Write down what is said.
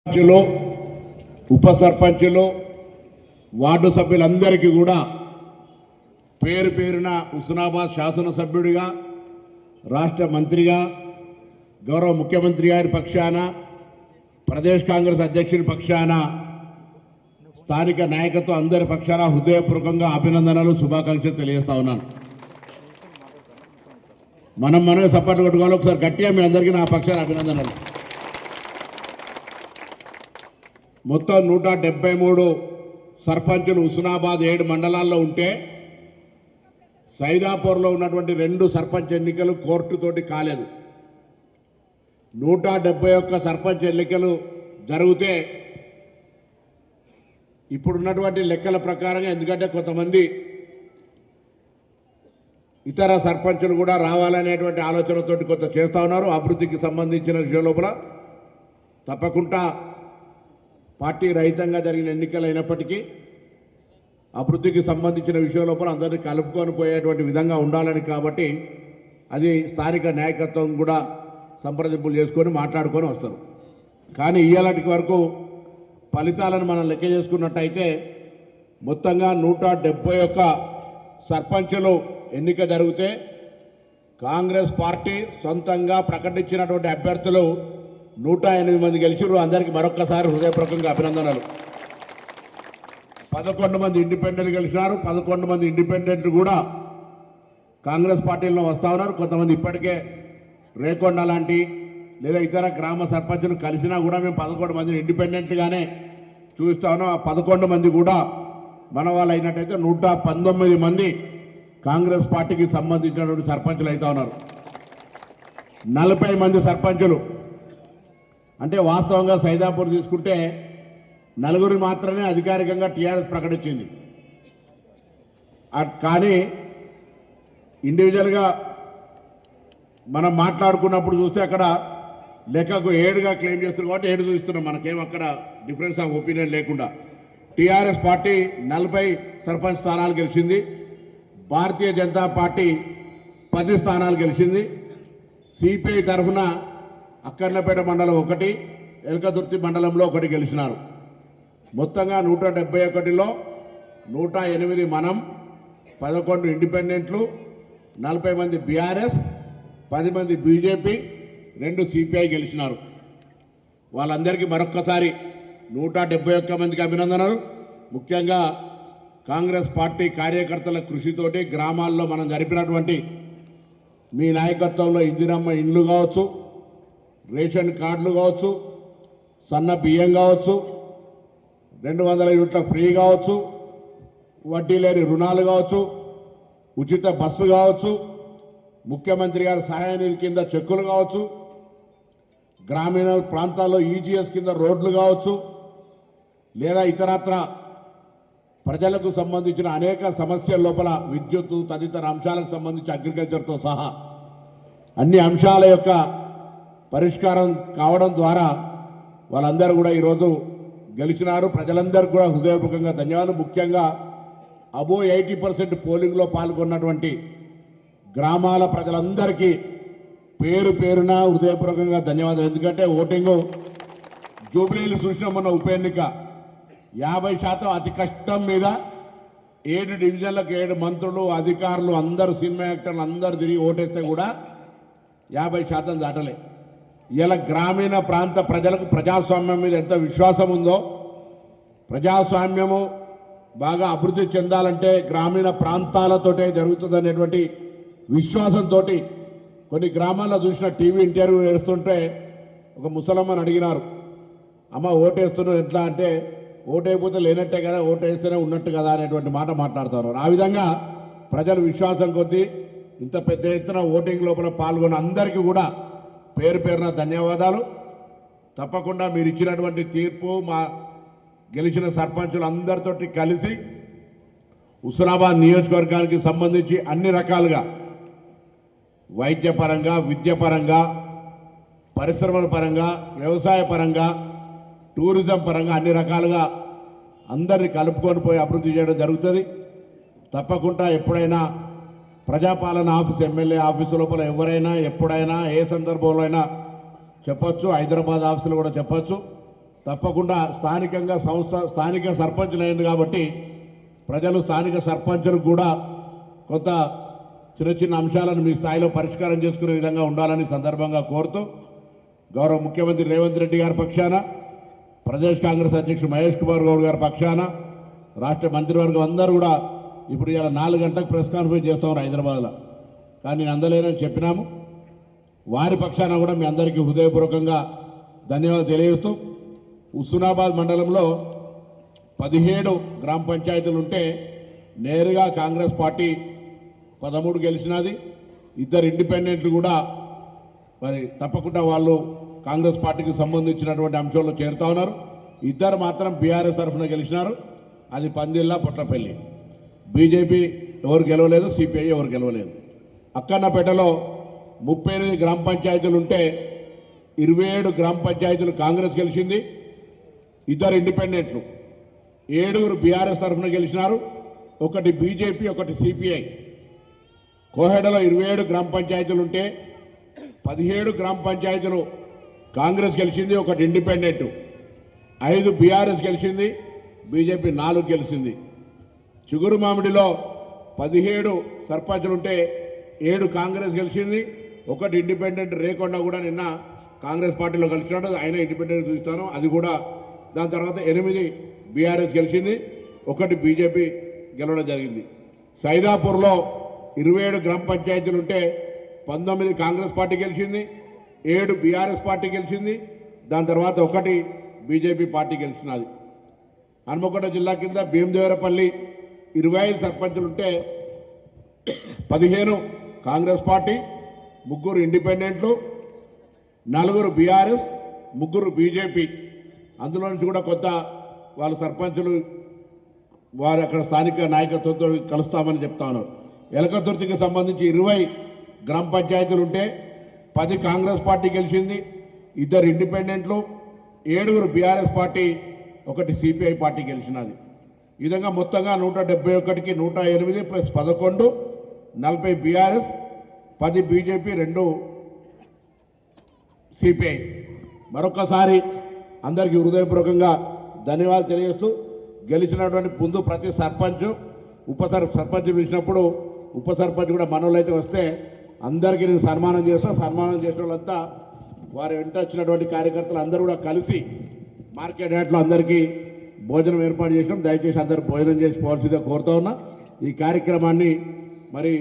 సర్పంచులు ఉప సర్పంచులు వార్డు సభ్యులందరికీ కూడా పేరు పేరున హుస్నాబాద్ శాసనసభ్యుడిగా రాష్ట్ర మంత్రిగా గౌరవ ముఖ్యమంత్రి గారి పక్షాన ప్రదేశ్ కాంగ్రెస్ అధ్యక్షుని పక్షాన స్థానిక నాయకత్వం అందరి పక్షాన హృదయపూర్వకంగా అభినందనలు శుభాకాంక్షలు తెలియజేస్తా ఉన్నాను. మనమే సపోర్ట్ కొట్టుకోవాలి. ఒకసారి గట్టిగా మీ అందరికీ నా పక్షాన అభినందనలు. మొత్తం 173 సర్పంచులు హుస్నాబాద్ 7 మండలాల్లో ఉంటే సైదాపూర్లో ఉన్నటువంటి 2 సర్పంచ్ ఎన్నికలు కోర్టుతోటి కాలేదు. 171 సర్పంచ్ ఎన్నికలు జరిగితే ఇప్పుడున్నటువంటి లెక్కల ప్రకారంగా, ఎందుకంటే కొంతమంది ఇతర సర్పంచులు కూడా రావాలనేటువంటి ఆలోచనతోటి కొంత చేస్తూ ఉన్నారు. అభివృద్ధికి సంబంధించిన విషయం లోపల తప్పకుండా పార్టీ రహితంగా జరిగిన ఎన్నికలు అయినప్పటికీ అభివృద్ధికి సంబంధించిన విషయం లోపల అందరినీ కలుపుకొని పోయేటువంటి విధంగా ఉండాలని, కాబట్టి అది స్థానిక నాయకత్వం కూడా సంప్రదింపులు చేసుకొని మాట్లాడుకొని వస్తారు. కానీ ఇయ్యాలటి వరకు ఫలితాలను మనం లెక్క చేసుకున్నట్టయితే మొత్తంగా 171 సర్పంచులు ఎన్నిక జరిగితే కాంగ్రెస్ పార్టీ సొంతంగా ప్రకటించినటువంటి అభ్యర్థులు 108 మంది గెలిచిర్రు. అందరికీ మరొక్కసారి హృదయపూర్వకంగా అభినందనలు. 11 మంది ఇండిపెండెంట్ గెలిచినారు. 11 మంది ఇండిపెండెంట్ కూడా కాంగ్రెస్ పార్టీలో వస్తూ ఉన్నారు. కొంతమంది ఇప్పటికే రేకొండ లాంటి లేదా ఇతర గ్రామ సర్పంచులు కలిసినా కూడా మేము 11 మందిని ఇండిపెండెంట్గానే చూస్తూ ఉన్నాం. ఆ 11 మంది కూడా మన వాళ్ళు అయినట్టయితే 119 మంది కాంగ్రెస్ పార్టీకి సంబంధించినటువంటి సర్పంచులు అవుతా ఉన్నారు. 40 మంది సర్పంచులు అంటే వాస్తవంగా సైదాపూర్ తీసుకుంటే 4 మాత్రమే అధికారికంగా టీఆర్ఎస్ ప్రకటించింది. కానీ ఇండివిజువల్గా మనం మాట్లాడుకున్నప్పుడు చూస్తే అక్కడ లెక్కకు 7గా క్లెయిమ్ చేస్తున్నాం కాబట్టి 7 చూస్తున్నాం. మనకేం అక్కడ డిఫరెన్స్ ఆఫ్ ఒపీనియన్ లేకుండా టీఆర్ఎస్ పార్టీ 40 సర్పంచ్ స్థానాలు గెలిచింది. భారతీయ జనతా పార్టీ 10 స్థానాలు గెలిచింది. సిపిఐ తరఫున అక్కర్లపేట మండలం 1, ఎల్కదుర్తి మండలంలో 1 గెలిచినారు. మొత్తంగా 171లో 108 మనం, 11 ఇండిపెండెంట్లు, 40 మంది బీఆర్ఎస్, 10 మంది బీజేపీ, 2 సిపిఐ గెలిచినారు. వాళ్ళందరికీ మరొక్కసారి 171 మందికి అభినందనలు. ముఖ్యంగా కాంగ్రెస్ పార్టీ కార్యకర్తల కృషితోటి గ్రామాల్లో మనం జరిపినటువంటి మీ నాయకత్వంలో ఇందిరమ్మ ఇండ్లు కావచ్చు, రేషన్ కార్డులు కావచ్చు, సన్న బియ్యం కావచ్చు, 200 యూనిట్ల ఫ్రీ కావచ్చు, వడ్డీ లేని రుణాలు కావచ్చు, ఉచిత బస్సు కావచ్చు, ముఖ్యమంత్రి గారి సహాయ నిధి కింద చెక్కులు కావచ్చు, గ్రామీణ ప్రాంతాల్లో ఈజీఎస్ కింద రోడ్లు కావచ్చు, లేదా ఇతరత్ర ప్రజలకు సంబంధించిన అనేక సమస్యల లోపల విద్యుత్తు తదితర అంశాలకు సంబంధించి అగ్రికల్చర్తో సహా అన్ని అంశాల యొక్క పరిష్కారం కావడం ద్వారా వాళ్ళందరూ కూడా ఈరోజు గెలిచినారు. ప్రజలందరికీ కూడా హృదయపూర్వకంగా ధన్యవాదాలు. ముఖ్యంగా అబో 80% పోలింగ్లో పాల్గొన్నటువంటి గ్రామాల ప్రజలందరికీ పేరు పేరున హృదయపూర్వకంగా ధన్యవాదాలు. ఎందుకంటే ఓటింగు జూబ్లీలు చూసిన మొన్న ఉప ఎన్నిక 50% అతి కష్టం మీద 7 డివిజన్లకు 7 మంత్రులు అధికారులు అందరూ సినిమా యాక్టర్లు అందరూ తిరిగి ఓటేస్తే కూడా 50% దాటలే. ఇలా గ్రామీణ ప్రాంత ప్రజలకు ప్రజాస్వామ్యం మీద ఎంత విశ్వాసం ఉందో, ప్రజాస్వామ్యము బాగా అభివృద్ధి చెందాలంటే గ్రామీణ ప్రాంతాలతోటే జరుగుతుందనేటువంటి విశ్వాసంతో కొన్ని గ్రామాల్లో చూసిన టీవీ ఇంటర్వ్యూ వేస్తుంటే ఒక ముసలమ్మని అడిగినారు, అమ్మ ఓటేస్తున్నావు ఎట్లా అంటే, ఓటైపోతే లేనట్టే కదా, ఓటేస్తేనే ఉన్నట్టు కదా అనేటువంటి మాట మాట్లాడుతున్నారు. ఆ విధంగా ప్రజల విశ్వాసం కొద్దీ ఇంత పెద్ద ఎత్తున ఓటింగ్ లోపల పాల్గొన్న అందరికీ కూడా పేరు పేరున ధన్యవాదాలు. తప్పకుండా మీరు ఇచ్చినటువంటి తీర్పు మా గెలిచిన సర్పంచులు అందరితోటి కలిసి హుస్నాబాద్ నియోజకవర్గానికి సంబంధించి అన్ని రకాలుగా వైద్యపరంగా, విద్యపరంగా, పరిశ్రమల పరంగా, వ్యవసాయ పరంగా, టూరిజం పరంగా అన్ని రకాలుగా అందరినీ కలుపుకొని పోయి అభివృద్ధి చేయడం జరుగుతుంది. తప్పకుండా ఎప్పుడైనా ప్రజాపాలన ఆఫీస్, ఎమ్మెల్యే ఆఫీసు లోపల ఎవరైనా ఎప్పుడైనా ఏ సందర్భంలో అయినా చెప్పచ్చు. హైదరాబాద్ ఆఫీసులో కూడా చెప్పచ్చు. తప్పకుండా స్థానికంగా స్థానిక సర్పంచులు అయింది కాబట్టి ప్రజలు స్థానిక సర్పంచులకు కూడా కొంత చిన్న చిన్న అంశాలను మీ స్థాయిలో పరిష్కారం చేసుకునే విధంగా ఉండాలని సందర్భంగా కోరుతూ గౌరవ ముఖ్యమంత్రి రేవంత్ రెడ్డి గారి పక్షాన, ప్రదేశ్ కాంగ్రెస్ అధ్యక్షుడు మహేష్ కుమార్ గౌడ్ గారి పక్షాన, రాష్ట్ర మంత్రివర్గం అందరూ కూడా ఇప్పుడు ఇలా 4 గంటలకు ప్రెస్ కాన్ఫరెన్స్ చేస్తాం హైదరాబాద్లో. కానీ నేను అందలేనని చెప్పినాము. వారి పక్షాన కూడా మీ అందరికీ హృదయపూర్వకంగా ధన్యవాదాలు తెలియజేస్తూ, హుస్నాబాద్ మండలంలో 17 గ్రామ పంచాయతీలు ఉంటే నేరుగా కాంగ్రెస్ పార్టీ 13 గెలిచినది. 2 ఇండిపెండెంట్లు కూడా మరి తప్పకుండా వాళ్ళు కాంగ్రెస్ పార్టీకి సంబంధించినటువంటి అంశాల్లో చేరుతా ఉన్నారు. 2 మాత్రం బీఆర్ఎస్ తరఫున గెలిచినారు. అది పందిల్లా పొట్లపల్లి. బీజేపీ ఎవరు గెలవలేదు, సిపిఐ ఎవరు గెలవలేదు. అక్కన్నపేటలో 38 గ్రామ పంచాయతీలు ఉంటే 27 గ్రామ పంచాయతీలు కాంగ్రెస్ గెలిచింది. 2 ఇండిపెండెంట్లు, 7 బీఆర్ఎస్ తరఫున గెలిచినారు. 1 బీజేపీ, 1 సిపిఐ. కోహెడలో 27 గ్రామ పంచాయతీలు ఉంటే 17 గ్రామ పంచాయతీలు కాంగ్రెస్ గెలిచింది, 1 ఇండిపెండెంట్. 5 బీఆర్ఎస్ గెలిచింది, బీజేపీ 4 గెలిచింది. చిగురు మామిడిలో 17 సర్పంచులు ఉంటే 7 కాంగ్రెస్ గెలిచింది, 1 ఇండిపెండెంట్. రేకొండ కూడా నిన్న కాంగ్రెస్ పార్టీలో కలిసినాడు, ఆయన ఇండిపెండెంట్ చూస్తాను. అది కూడా దాని తర్వాత 8 బీఆర్ఎస్ గెలిచింది, 1 బీజేపీ గెలవడం జరిగింది. సైదాపూర్లో 27 గ్రామ పంచాయతీలు ఉంటే 19 కాంగ్రెస్ పార్టీ గెలిచింది, 7 బీఆర్ఎస్ పార్టీ గెలిచింది. దాని తర్వాత 1 బీజేపీ పార్టీ గెలిచినది. హన్మకొండ జిల్లా కింద భీమదేవరపల్లి 25 సర్పంచులు ఉంటే 15 కాంగ్రెస్ పార్టీ, 3 ఇండిపెండెంట్లు, 4 బీఆర్ఎస్, 3 బీజేపీ. అందులో నుంచి కూడా కొత్త వాళ్ళ సర్పంచులు వారు అక్కడ స్థానిక నాయకత్వంతో కలుస్తామని చెప్తా ఉన్నారు. ఎలకతుర్తికి సంబంధించి 20 గ్రామ పంచాయతీలు ఉంటే 10 కాంగ్రెస్ పార్టీ గెలిచింది, 2 ఇండిపెండెంట్లు, 7 బీఆర్ఎస్ పార్టీ, 1 సిపిఐ పార్టీ గెలిచినది. ఈ విధంగా మొత్తంగా 171కి 108 ప్లస్ 11, 40 బీఆర్ఎస్, 10 బీజేపీ, 2 సిపిఐ. మరొకసారి అందరికీ హృదయపూర్వకంగా ధన్యవాదాలు తెలియజేస్తూ, గెలిచినటువంటి ముందు ప్రతి సర్పంచ్, సర్పంచ్ పిలిచినప్పుడు ఉప సర్పంచ్ కూడా మనోళ్ళైతే వస్తే అందరికీ నేను సన్మానం చేస్తా. సన్మానం చేసిన వాళ్ళంతా వారి వెంట వచ్చినటువంటి కార్యకర్తలు అందరూ కూడా కలిసి మార్కెట్ యార్డ్లో అందరికీ భోజనం ఏర్పాటు చేసినాం. దయచేసి అందరూ భోజనం చేసి పోవాల్సిందిగా కోరుతా ఉన్నా. ఈ కార్యక్రమాన్ని మరి